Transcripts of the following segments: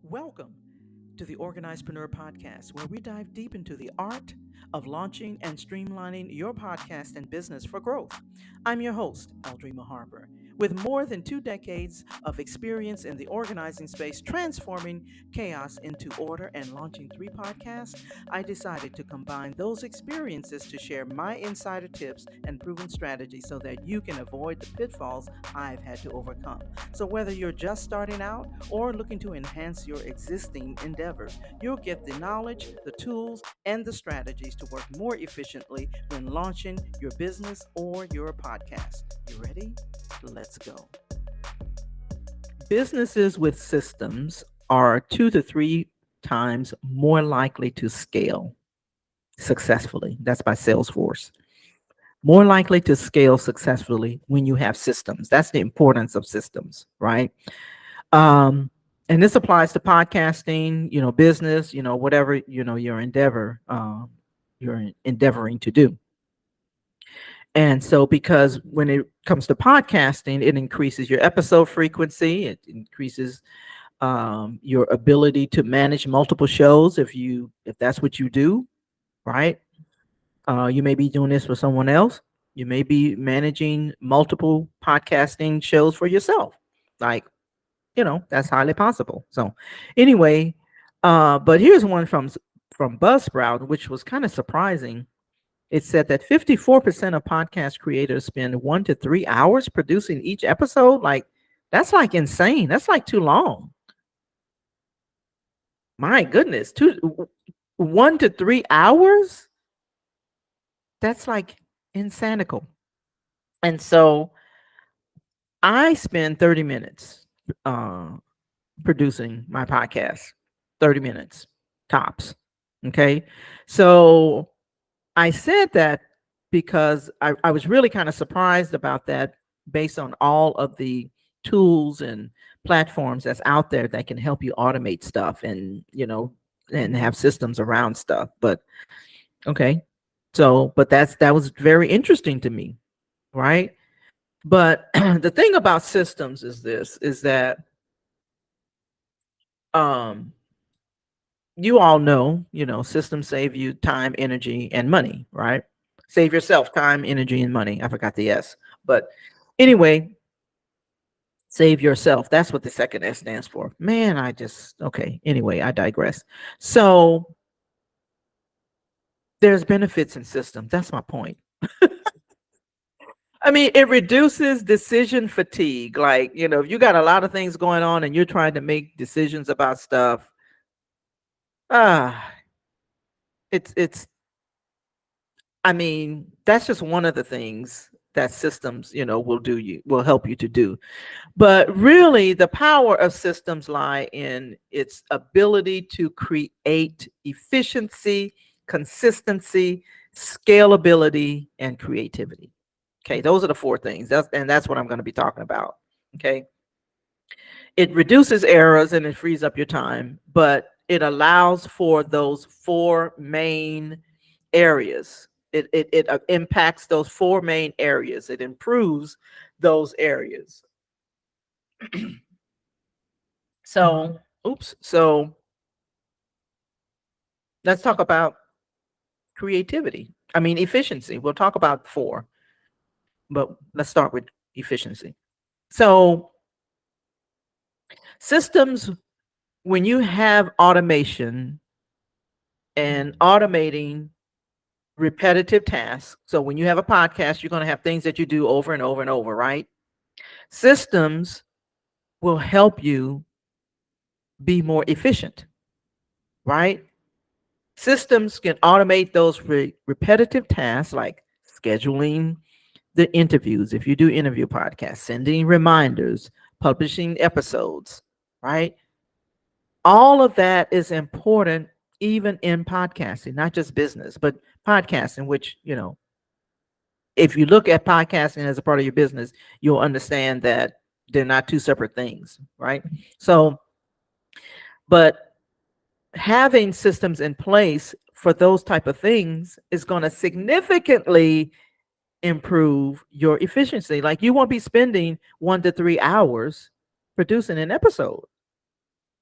Welcome to the Organizedpreneur Podcast, where we dive deep into the art of launching and streamlining your podcast and business for growth. I'm your host, Aldreama Harper. With more than 2 decades of experience in the organizing space, transforming chaos into order and launching 3 podcasts, I decided to combine those experiences to share my insider tips and proven strategies so that you can avoid the pitfalls I've had to overcome. So, whether you're just starting out or looking to enhance your existing endeavor, you'll get the knowledge, the tools, and the strategies to work more efficiently when launching your business or your podcast. You ready? Let's go. Businesses with systems are 2 to 3 times more likely to scale successfully. That's by Salesforce. More likely to scale successfully when you have systems. That's the importance of systems, right? Um, and this applies to podcasting, business, whatever, you're endeavoring to do. And so, because when it comes to podcasting, it increases your episode frequency, it increases your ability to manage multiple shows if that's what you do, right? You may be doing this for someone else. You may be managing multiple podcasting shows for yourself. Like, that's highly possible. So anyway, but here's one from Buzzsprout, which was kind of surprising. It said that 54% of podcast creators spend 1 to 3 hours producing each episode. Like, that's like insane. That's like too long. My goodness, 1 to 3 hours? That's like insanical. And so I spend 30 minutes producing my podcast, 30 minutes tops. Okay. So I said that because I was really kind of surprised about that based on all of the tools and platforms that's out there that can help you automate stuff and have systems around stuff. But okay. So, but that was very interesting to me, right? But the thing about systems is that um you all know, systems save you time, energy, and money, right? Save yourself time, energy, and money. I forgot the S. But anyway, save yourself. That's what the second S stands for. Man, okay. Anyway, I digress. So there's benefits in systems. That's my point. I mean, it reduces decision fatigue. Like, if you got a lot of things going on and you're trying to make decisions about stuff, ah, it's I mean, that's just one of the things that systems, will help you to do. But really, the power of systems lie in its ability to create efficiency, consistency, scalability, and creativity. Okay, those are the 4 things. That's what I'm going to be talking about. Okay. It reduces errors and it frees up your time, but it allows for those 4 main areas. It impacts those 4 main areas. It improves those areas. So let's talk about creativity. I mean, efficiency. We'll talk about 4, but let's start with efficiency. So systems, when you have automation and automating repetitive tasks. So when you have a podcast, you're going to have things that you do over and over and over, right? Systems will help you be more efficient, right? Systems can automate those repetitive tasks like scheduling the interviews. If you do interview podcasts, sending reminders, publishing episodes, right? All of that is important even in podcasting, not just business, but podcasting, which, if you look at podcasting as a part of your business, you'll understand that they're not 2 separate things, right? So, but having systems in place for those type of things is going to significantly improve your efficiency. Like, you won't be spending 1 to 3 hours producing an episode.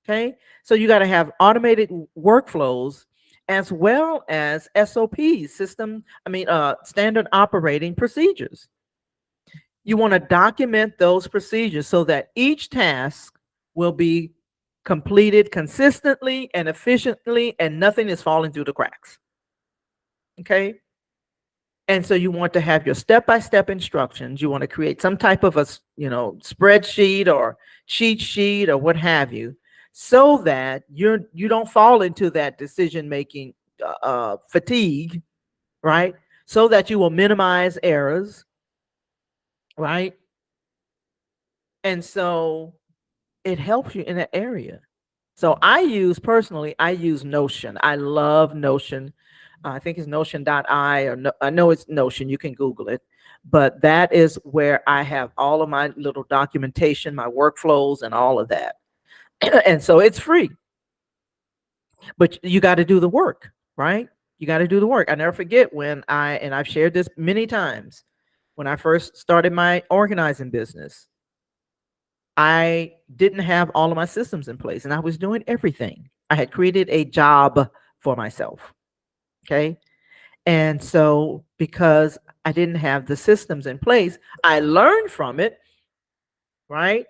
Okay. So you got to have automated workflows as well as SOPs, standard operating procedures. You want to document those procedures so that each task will be completed consistently and efficiently and nothing is falling through the cracks. Okay. And so you want to have your step-by-step instructions. You want to create some type of a, spreadsheet or cheat sheet or what have you, so that you don't fall into that decision-making fatigue, right? So that you will minimize errors, right? And so it helps you in that area. So I use Notion. I love Notion. I think it's Notion.i or no, I know it's Notion. You can Google it. But that is where I have all of my little documentation, my workflows, and all of that. And so it's free, but you got to do the work, right? You got to do the work. I never forget and I've shared this many times, when I first started my organizing business, I didn't have all of my systems in place and I was doing everything. I had created a job for myself. Okay. And so because I didn't have the systems in place, I learned from it, right?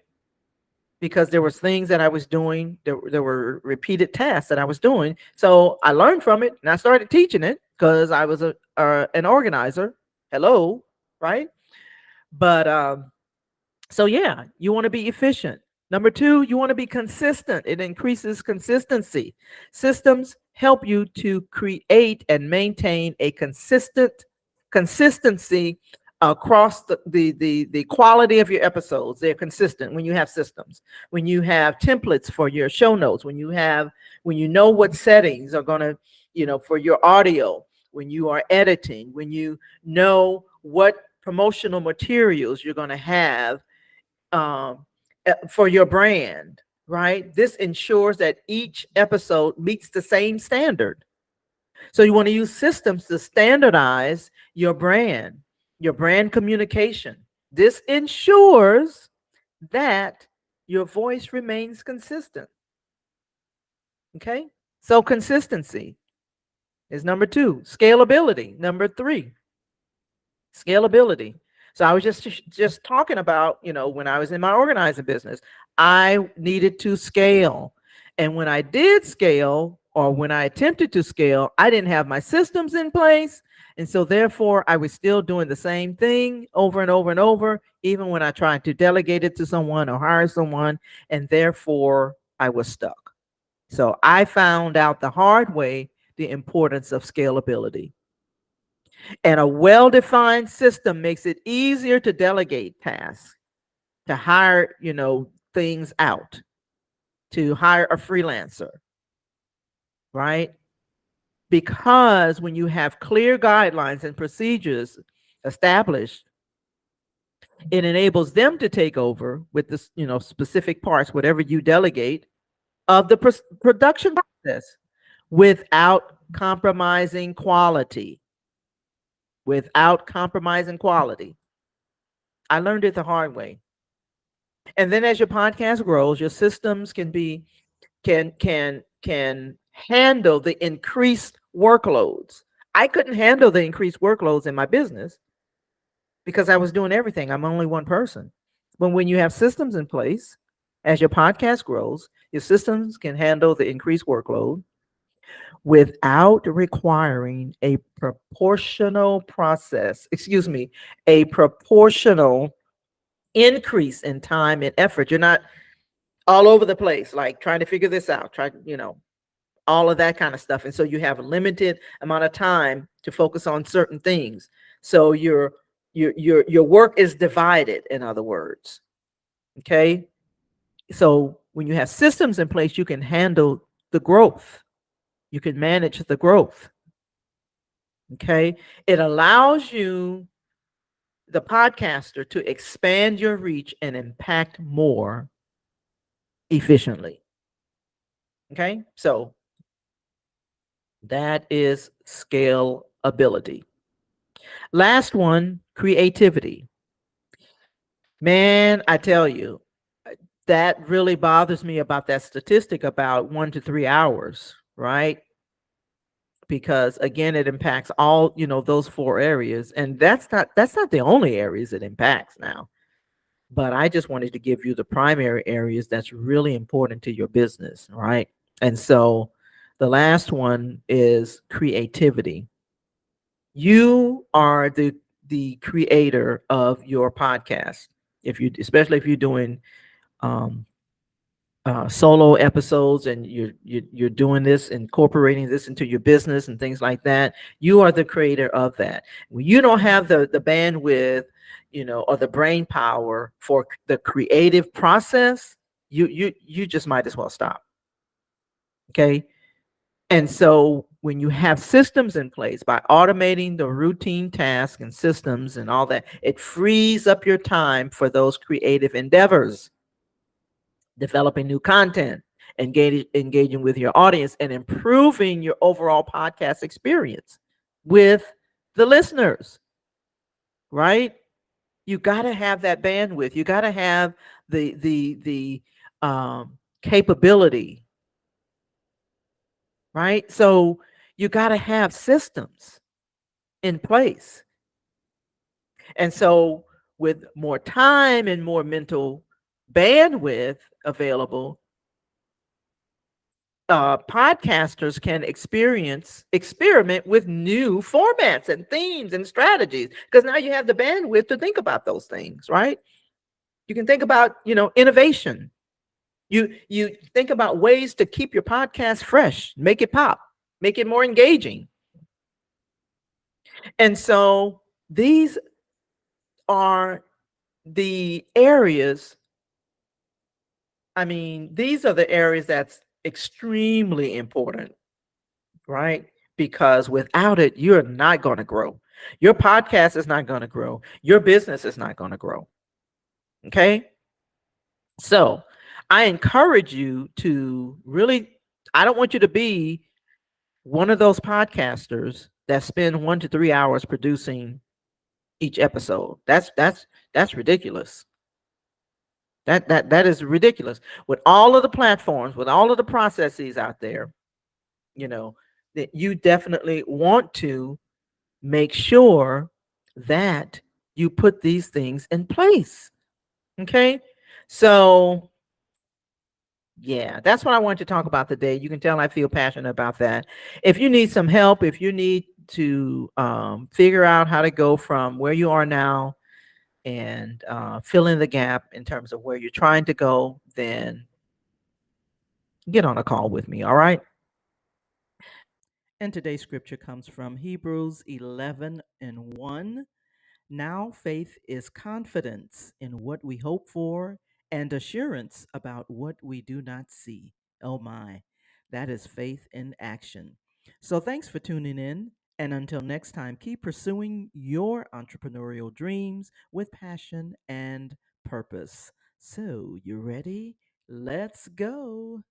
Because there was things that I was doing, there were repeated tasks that I was doing. So I learned from it and I started teaching it because I was an organizer. Hello, right? But so yeah, you want to be efficient. Number two, you want to be consistent. It increases consistency. Systems help you to create and maintain a consistency across the quality of your episodes. They're consistent when you have systems, when you have templates for your show notes, when you know what settings are going to, for your audio, when you are editing, when you know what promotional materials you're going to have um, for your brand, right? This ensures that each episode meets the same standard. So you want to use systems to standardize your brand communication. This ensures that your voice remains consistent. Okay. So consistency is number two. Scalability, number three. Scalability. So I was just talking about, when I was in my organizing business, I needed to scale. And when I did scale, or when I attempted to scale, I didn't have my systems in place. And so therefore I was still doing the same thing over and over and over, even when I tried to delegate it to someone or hire someone, and therefore I was stuck. So I found out the hard way the importance of scalability. And a well-defined system makes it easier to delegate tasks, to hire, things out, to hire a freelancer, right? Because when you have clear guidelines and procedures established, it enables them to take over with the, specific parts, whatever you delegate, of the production process without compromising quality. Without compromising quality. I learned it the hard way. And then as your podcast grows, your systems can handle the increased workloads. I couldn't handle the increased workloads in my business because I was doing everything. I'm only one person. But when you have systems in place, as your podcast grows, your systems can handle the increased workload without requiring a proportional increase in time and effort. You're not all over the place, like trying to figure this out, all of that kind of stuff. And so you have a limited amount of time to focus on certain things. So your work is divided, in other words. Okay. So when you have systems in place, you can handle the growth. You can manage the growth. Okay. It allows you, the podcaster, to expand your reach and impact more efficiently. Okay. So that is scalability. Last one, creativity. Man, I tell you, that really bothers me about that statistic about 1 to 3 hours, right? Because again, it impacts all, those four areas. And that's not the only areas it impacts now. But I just wanted to give you the primary areas that's really important to your business, right? And so the last one is creativity. You are the creator of your podcast. Especially if you're doing um, solo episodes, and you're doing this, incorporating this into your business and things like that, you are the creator of that. When you don't have the bandwidth, or the brain power for the creative process, you just might as well stop. Okay. And so when you have systems in place, by automating the routine tasks and systems and all that, it frees up your time for those creative endeavors, developing new content, engaging with your audience, and improving your overall podcast experience with the listeners, right? You got to have that bandwidth. You got to have the capability, right? So you got to have systems in place. And so with more time and more mental bandwidth available, podcasters can experiment with new formats and themes and strategies, because now you have the bandwidth to think about those things, right? You can think about, innovation. You think about ways to keep your podcast fresh, make it pop, make it more engaging. And so these are the areas, these are the areas that's extremely important, right? Because without it, you're not going to grow. Your podcast is not going to grow. Your business is not going to grow. Okay. So I encourage you to really, I don't want you to be one of those podcasters that spend 1 to 3 hours producing each episode. That's ridiculous. That is ridiculous. With all of the platforms, with all of the processes out there, you know, that you definitely want to make sure that you put these things in place. Okay. So, yeah, that's what I want to talk about today. You can tell I feel passionate about that. If you need some help, if you need to figure out how to go from where you are now and fill in the gap in terms of where you're trying to go, then get on a call with me. All right. And today's scripture comes from Hebrews 11:1. Now faith is confidence in what we hope for and assurance about what we do not see. Oh my, that is faith in action. So thanks for tuning in. And until next time, keep pursuing your entrepreneurial dreams with passion and purpose. So, you ready? Let's go.